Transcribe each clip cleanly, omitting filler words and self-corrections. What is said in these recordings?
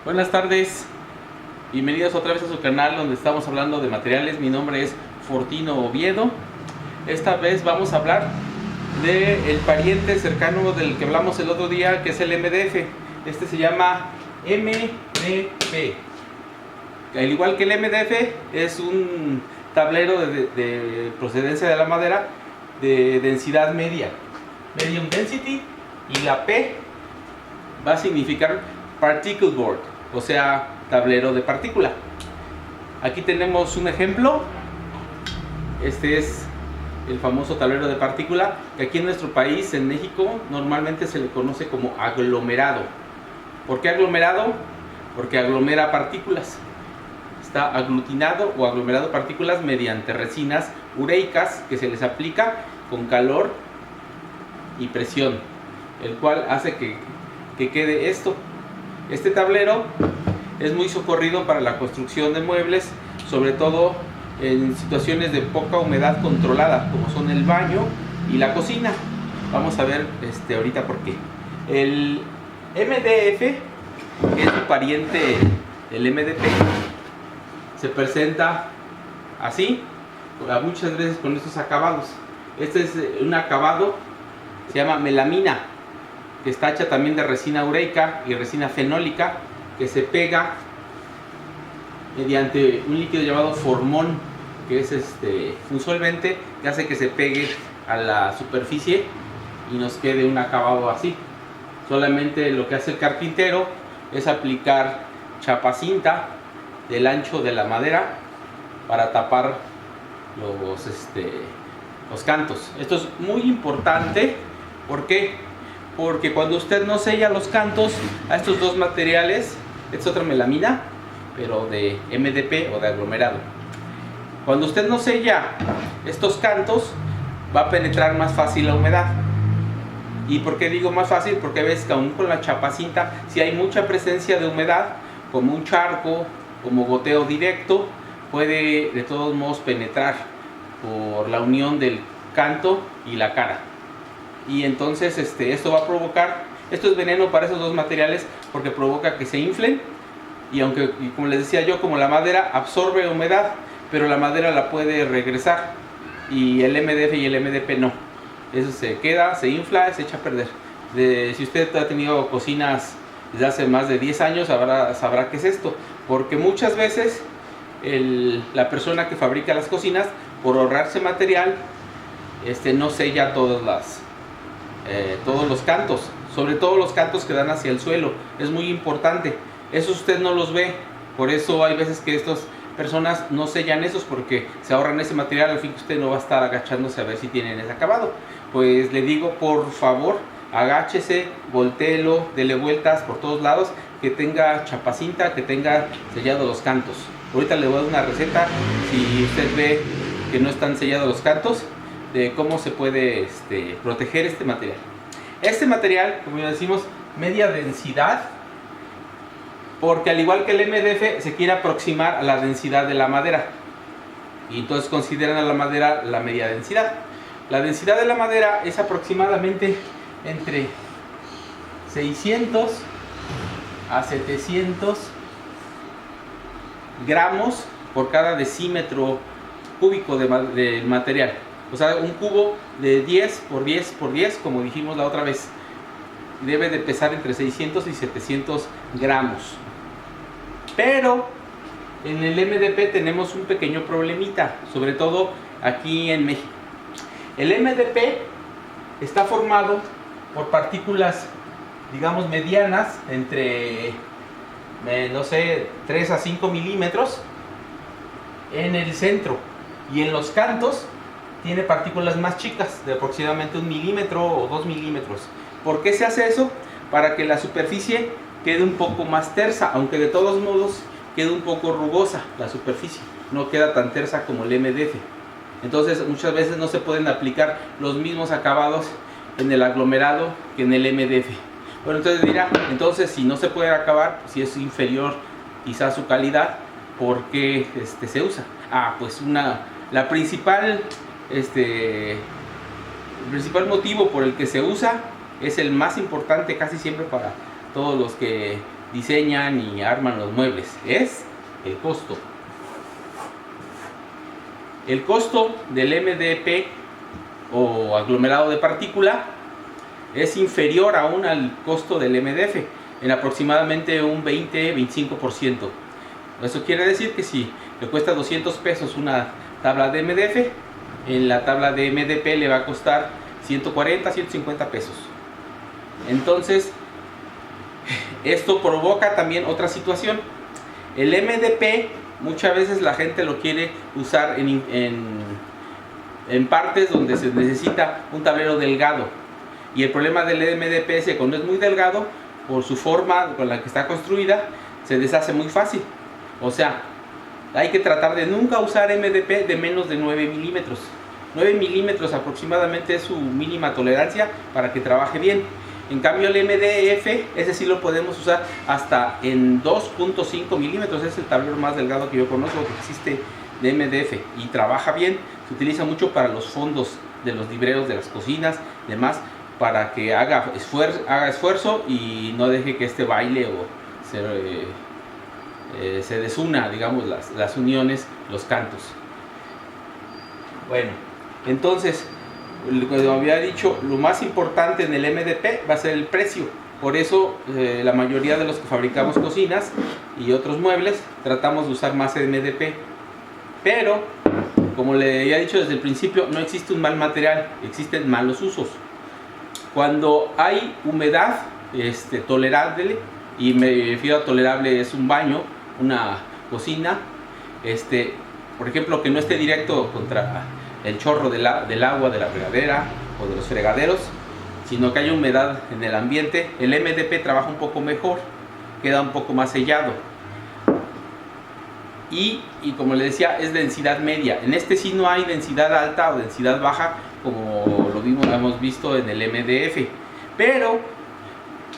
Buenas tardes, bienvenidos otra vez a su canal donde estamos hablando de materiales. Mi nombre es Fortino Oviedo. Esta vez vamos a hablar del pariente cercano del que hablamos el otro día, que es el MDF. Este se llama MDP. Al igual que el MDF, es un tablero de procedencia de la madera de densidad media, medium density, y la P va a significar particle board, o sea, tablero de partícula. Aquí tenemos un ejemplo. Este es el famoso tablero de partícula, que aquí en nuestro país, en México, normalmente se le conoce como aglomerado. ¿Por qué aglomerado? Porque aglomera partículas. Está aglutinado o aglomerado partículas mediante resinas ureicas que se les aplica con calor y presión, el cual hace que quede esto. Este tablero es muy socorrido para la construcción de muebles, sobre todo en situaciones de poca humedad controlada, como son el baño y la cocina. Vamos a ver ahorita por qué. El MDF, que es un pariente del MDP, se presenta así, muchas veces con estos acabados. Este es un acabado, se llama melamina, que está hecha también de resina ureica y resina fenólica, que se pega mediante un líquido llamado formón, que es un solvente que hace que se pegue a la superficie y nos quede un acabado así. Solamente lo que hace el carpintero es aplicar chapacinta del ancho de la madera para tapar los cantos. Esto es muy importante. ¿Por qué? Porque cuando usted no sella los cantos a estos dos materiales, esta es otra melamina, pero de MDP o de aglomerado. Cuando usted no sella estos cantos, va a penetrar más fácil la humedad. ¿Y por qué digo más fácil? Porque a veces, aún con la chapacinta, si hay mucha presencia de humedad, como un charco, como goteo directo, puede de todos modos penetrar por la unión del canto y la cara. Y entonces esto va a provocar, esto es veneno para esos dos materiales, porque provoca que se inflen. Y aunque, como les decía yo, como la madera absorbe humedad, pero la madera la puede regresar, y el MDF y el MDP no. Eso se queda, se infla, se echa a perder. Si usted ha tenido cocinas desde hace más de 10 años, sabrá qué es esto. Porque muchas veces la persona que fabrica las cocinas, por ahorrarse material, no sella todos los cantos, sobre todo los cantos que dan hacia el suelo. Es muy importante. Eso usted no los ve. Por eso hay veces que estas personas no sellan esos, porque se ahorran ese material. Al fin que usted no va a estar agachándose a ver si tienen ese acabado. Pues le digo, por favor, agáchese, voltéelo, dele vueltas por todos lados, que tenga chapacinta, que tenga sellado los cantos. Ahorita le voy a dar una receta, si usted ve que no están sellados los cantos, de cómo se puede proteger este material. Este material, como ya decimos, media densidad, porque al igual que el MDF se quiere aproximar a la densidad de la madera, y entonces consideran a la madera la media densidad. La densidad de la madera es aproximadamente entre 600 a 700 gramos por cada decímetro cúbico de material. O sea, un cubo de 10 por 10 por 10, como dijimos la otra vez, debe de pesar entre 600 y 700 gramos. Pero en el MDP tenemos un pequeño problemita, sobre todo aquí en México. El MDP está formado por partículas, digamos, medianas, entre, no sé, 3 a 5 milímetros en el centro, y en los cantos tiene partículas más chicas, de aproximadamente 1 milímetro o 2 milímetros. ¿Por qué se hace eso? Para que la superficie quede un poco más tersa, aunque de todos modos quede un poco rugosa la superficie, no queda tan tersa como el MDF. Entonces muchas veces no se pueden aplicar los mismos acabados en el aglomerado que en el MDF. Bueno, entonces dirá, entonces si no se puede acabar, si es inferior quizás su calidad, ¿por qué se usa? Pues el principal motivo por el que se usa es el más importante casi siempre para todos los que diseñan y arman los muebles, es el costo. El costo del MDP o aglomerado de partícula es inferior aún al costo del MDF en aproximadamente un 20-25%. Eso quiere decir que si le cuesta 200 pesos una tabla de MDF, en la tabla de MDP le va a costar 140-150 pesos. Entonces, esto provoca también otra situación. El MDP muchas veces la gente lo quiere usar en partes donde se necesita un tablero delgado. Y el problema del MDP es que cuando es muy delgado, por su forma con la que está construida, se deshace muy fácil. O sea, hay que tratar de nunca usar MDP de menos de 9 milímetros. 9 milímetros aproximadamente es su mínima tolerancia para que trabaje bien. En cambio el MDF, ese sí lo podemos usar hasta en 2.5 milímetros. Es el tablero más delgado que yo conozco que existe de MDF y trabaja bien. Se utiliza mucho para los fondos de los libreros de las cocinas, demás, para que haga esfuerzo y no deje que este baile o se desuna, digamos, las uniones, los cantos. Bueno, entonces, como había dicho, lo más importante en el MDP va a ser el precio. Por eso la mayoría de los que fabricamos cocinas y otros muebles tratamos de usar más MDP. Pero, como le había dicho desde el principio, no existe un mal material, existen malos usos. Cuando hay humedad tolerable, y me refiero a tolerable, es un baño, una cocina, por ejemplo, que no esté directo contra el chorro del agua de la regadera o de los fregaderos, sino que haya humedad en el ambiente, el MDP trabaja un poco mejor, queda un poco más sellado. Y como le decía, es densidad media. En este sí no hay densidad alta o densidad baja como lo hemos visto en el MDF. Pero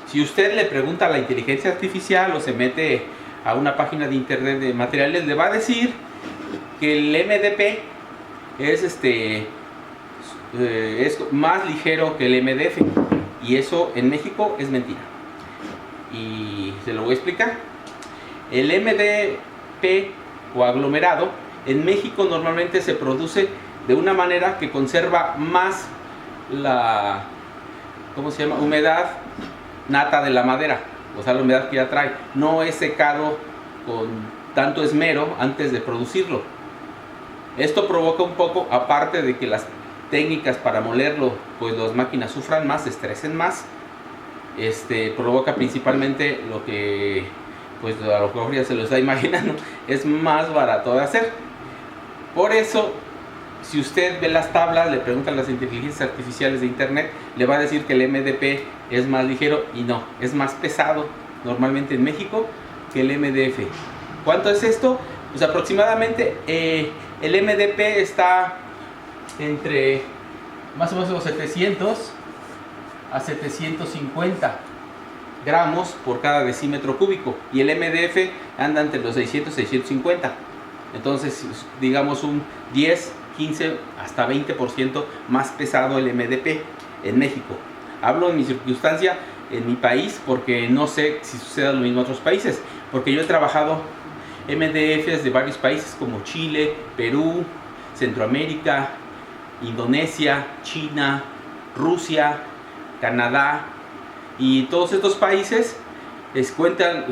si usted le pregunta a la inteligencia artificial o se mete a una página de internet de materiales, le va a decir que el MDP es más ligero que el MDF, y eso en México es mentira. Y se lo voy a explicar. El MDP o aglomerado en México normalmente se produce de una manera que conserva más la humedad nata de la madera, o sea, la humedad que ya trae. No es secado con tanto esmero antes de producirlo. Esto provoca un poco, aparte de que las técnicas para molerlo, pues las máquinas sufran más, se estresen más, provoca principalmente lo que, pues a lo mejor ya se lo está imaginando, es más barato de hacer. Por eso, si usted ve las tablas, le preguntan a las inteligencias artificiales de internet, le va a decir que el MDP es más ligero, y no, es más pesado normalmente en México que el MDF. ¿Cuánto es esto? Pues aproximadamente el MDP está entre más o menos 700 a 750 gramos por cada decímetro cúbico, y el MDF anda entre los 600 y 650. Entonces, digamos un 10, 15 hasta 20% más pesado el MDP en México. Hablo en mi circunstancia, en mi país, porque no sé si suceda lo mismo en otros países, porque yo he trabajado MDFs de varios países como Chile, Perú, Centroamérica, Indonesia, China, Rusia, Canadá, y todos estos países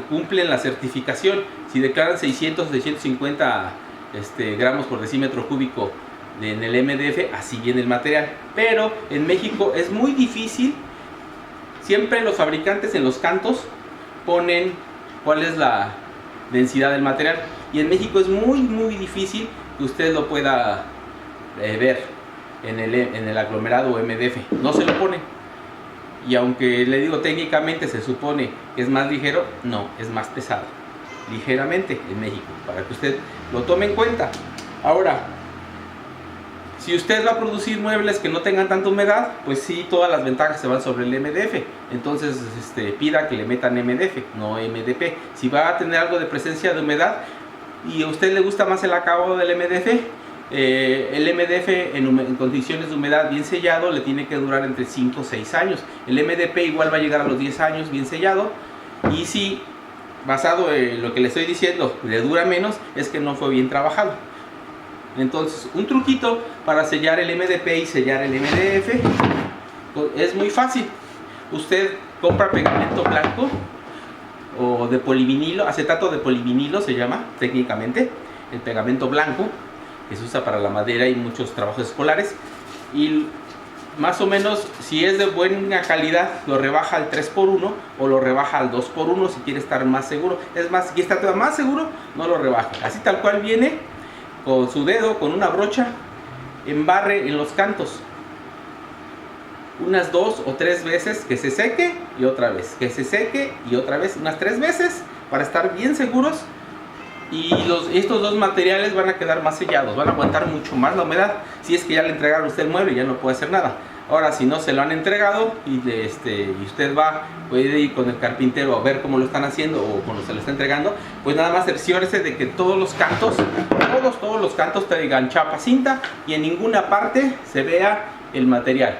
cumplen la certificación. Si declaran 600 o 650 gramos por decímetro cúbico en el MDF, así viene el material. Pero en México es muy difícil. Siempre los fabricantes en los cantos ponen cuál es la densidad del material, y en México es muy difícil que usted lo pueda ver en el aglomerado o MDF. No se lo pone, y aunque le digo técnicamente se supone que es más ligero, no, es más pesado ligeramente en México, para que usted lo tome en cuenta. Ahora, si usted va a producir muebles que no tengan tanta humedad, pues sí, todas las ventajas se van sobre el MDF. Entonces pida que le metan MDF, no MDP. Si va a tener algo de presencia de humedad y a usted le gusta más el acabado del MDF, el MDF en condiciones de humedad bien sellado le tiene que durar entre 5 o 6 años. El MDP igual va a llegar a los 10 años bien sellado. Y si basado en lo que le estoy diciendo, le dura menos, es que no fue bien trabajado. Entonces, un truquito para sellar el MDP y sellar el MDF es muy fácil. Usted compra pegamento blanco o de polivinilo, acetato de polivinilo se llama técnicamente, el pegamento blanco que se usa para la madera y muchos trabajos escolares, y más o menos, si es de buena calidad, lo rebaja al 3x1 o lo rebaja al 2x1 si quiere estar más seguro. Es más, si está más seguro, no lo rebaja. Así tal cual viene, con su dedo, con una brocha, embarre en los cantos. Unas 2 o 3 veces, que se seque y otra vez, que se seque y otra vez, unas 3 veces para estar bien seguros. Y estos dos materiales van a quedar más sellados, van a aguantar mucho más la humedad. Si es que ya le entregaron usted el mueble, ya no puede hacer nada. Ahora, si no se lo han entregado y usted puede ir con el carpintero a ver cómo lo están haciendo o cuando se lo está entregando, pues nada más cerciórese de que todos los cantos, todos los cantos traigan chapa cinta y en ninguna parte se vea el material.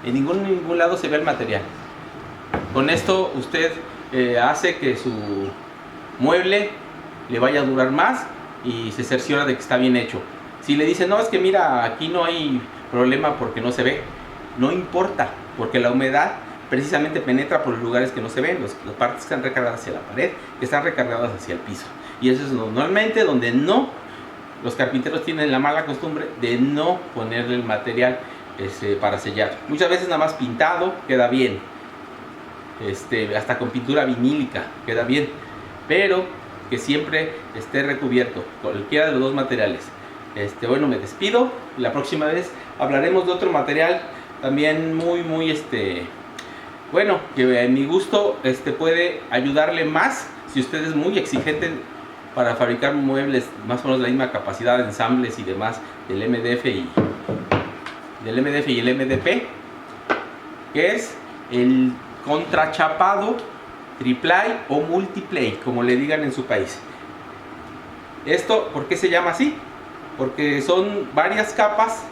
En ningún lado se ve el material. Con esto usted hace que su mueble le vaya a durar más y se cerciora de que está bien hecho. Si le dicen, no, es que mira, aquí no hay problema porque no se ve, no importa, porque la humedad precisamente penetra por los lugares que no se ven, las partes que están recargadas hacia la pared, que están recargadas hacia el piso. Y eso es normalmente donde los carpinteros tienen la mala costumbre de no ponerle el material para sellar. Muchas veces nada más pintado queda bien, hasta con pintura vinílica queda bien, pero que siempre esté recubierto, cualquiera de los dos materiales. Bueno, me despido. La próxima vez hablaremos de otro material también muy bueno, que a mi gusto puede ayudarle más si usted es muy exigente para fabricar muebles más o menos de la misma capacidad de ensambles y demás del MDF y el MDP, que es el contrachapado triplay o multiplay, como le digan en su país. Esto, ¿por qué se llama así? Porque son varias capas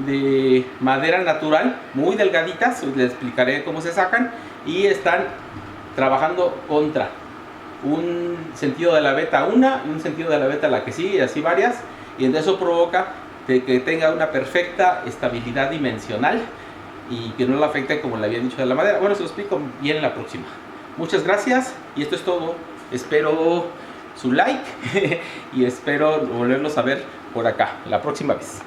de madera natural, muy delgaditas, les explicaré cómo se sacan, y están trabajando contra un sentido de la beta una y un sentido de la beta la que sigue, y así varias, y eso provoca que tenga una perfecta estabilidad dimensional y que no la afecte, como le había dicho, de la madera. Bueno, se lo explico bien en la próxima. Muchas gracias y esto es todo. Espero su like y espero volverlos a ver por acá la próxima vez.